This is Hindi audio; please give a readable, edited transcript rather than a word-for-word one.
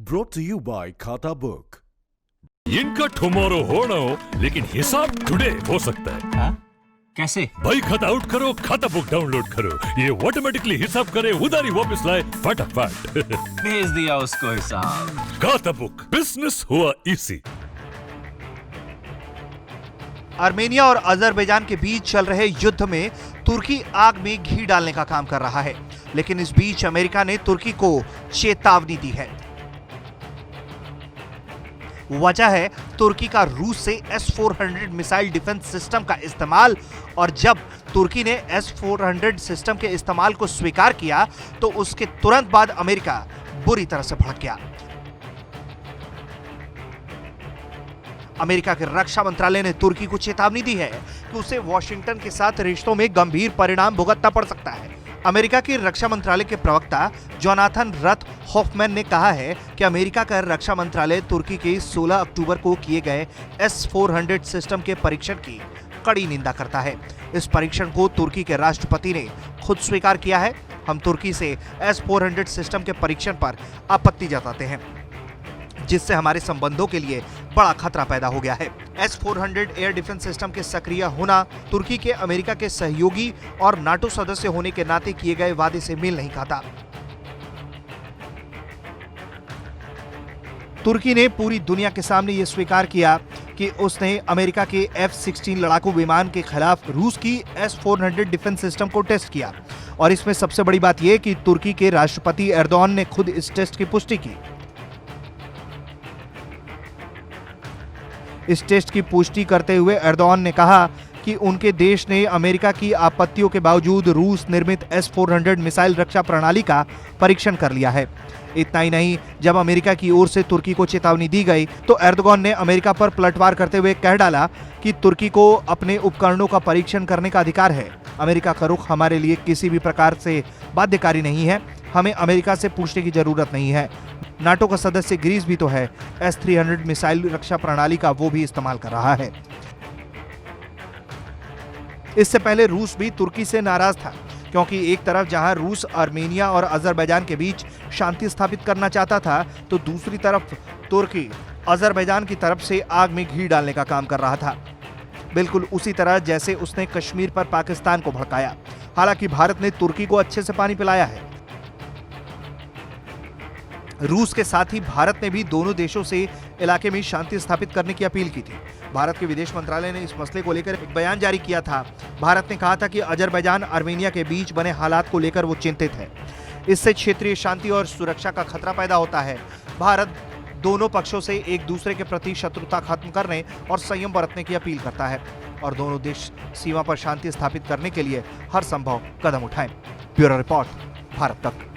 Brought to you by खाता बुक। इनका टुमारो हो ना हो, लेकिन हिसाब टुडे हो सकता है। हाँ? कैसे? भाई खाता आउट करो, खाता बुक डाउनलोड करो, ये ऑटोमेटिकली हिसाब करे, उधारी वापस लाए फटाफट। भेज दिया उसको हिसाब। खाता बुक, बिजनेस हुआ इजी। आर्मेनिया और अजरबैजान के बीच चल रहे युद्ध में तुर्की आग में घी डालने का काम कर रहा है, लेकिन इस बीच अमेरिका ने तुर्की को चेतावनी दी है। वजह है तुर्की का रूस से S-400 मिसाइल डिफेंस सिस्टम का इस्तेमाल, और जब तुर्की ने S-400 सिस्टम के इस्तेमाल को स्वीकार किया तो उसके तुरंत बाद अमेरिका बुरी तरह से भड़क गया। अमेरिका के रक्षा मंत्रालय ने तुर्की को चेतावनी दी है कि उसे वॉशिंगटन के साथ रिश्तों में गंभीर परिणाम भुगतना पड़ सकता है। अमेरिका के रक्षा मंत्रालय के प्रवक्ता जोनाथन रथ हॉफमैन ने कहा है कि अमेरिका का रक्षा मंत्रालय तुर्की के 16 अक्टूबर को किए गए S-400 सिस्टम के परीक्षण की कड़ी निंदा करता है। इस परीक्षण को तुर्की के राष्ट्रपति ने खुद स्वीकार किया है। हम तुर्की से S-400 सिस्टम के परीक्षण पर आपत्ति जताते हैं, जिससे हमारे संबंधों के लिए बड़ा खतरा पैदा हो गया है। S-400 एयर डिफेंस सिस्टम के सक्रिय होना तुर्की के अमेरिका के सहयोगी और नाटो सदस्य होने के नाते किए गए वादे से मेल नहीं खाता। तुर्की ने पूरी दुनिया के सामने यह स्वीकार किया कि उसने अमेरिका के F-16 लड़ाकू विमान के खिलाफ रूस की S-400 डिफेंस सिस्टम को टेस्ट किया, और इसमें सबसे बड़ी बात यह कि तुर्की के राष्ट्रपति एर्दोआन ने खुद इस टेस्ट की पुष्टि की। इस टेस्ट की पुष्टि करते हुए एर्दोआन ने कहा कि उनके देश ने अमेरिका की आपत्तियों के बावजूद रूस निर्मित S-400 मिसाइल रक्षा प्रणाली का परीक्षण कर लिया है। इतना ही नहीं, जब अमेरिका की ओर से तुर्की को चेतावनी दी गई तो एर्दोगान ने अमेरिका पर पलटवार करते हुए कह डाला कि तुर्की को अपने उपकरणों का परीक्षण करने का अधिकार है। अमेरिका का रुख हमारे लिए किसी भी प्रकार से बाध्यकारी नहीं है, हमें अमेरिका से पूछने की जरूरत नहीं है। नाटो का सदस्य ग्रीस भी तो है, S-300 मिसाइल रक्षा प्रणाली का वो भी इस्तेमाल कर रहा है। इससे पहले रूस भी तुर्की से नाराज था, क्योंकि एक तरफ जहां रूस आर्मेनिया और अजरबैजान के बीच शांति स्थापित करना चाहता था, तो दूसरी तरफ तुर्की अजरबैजान की तरफ से आग में घी डालने का काम कर रहा था, बिल्कुल उसी तरह जैसे उसने कश्मीर पर पाकिस्तान को भड़काया। हालांकि भारत ने तुर्की को अच्छे से पानी पिलाया है। रूस के साथ ही भारत ने भी दोनों देशों से इलाके में शांति स्थापित करने की अपील की थी। भारत के विदेश मंत्रालय ने इस मसले को लेकर एक बयान जारी किया था। भारत ने कहा था कि अजरबैजान आर्मेनिया के बीच बने हालात को लेकर वो चिंतित है। इससे क्षेत्रीय शांति और सुरक्षा का खतरा पैदा होता है। भारत दोनों पक्षों से एक दूसरे के प्रति शत्रुता खत्म करने और संयम बरतने की अपील करता है, और दोनों देश सीमा पर शांति स्थापित करने के लिए हर संभव कदम उठाएं। ब्यूरो रिपोर्ट, भारत तक।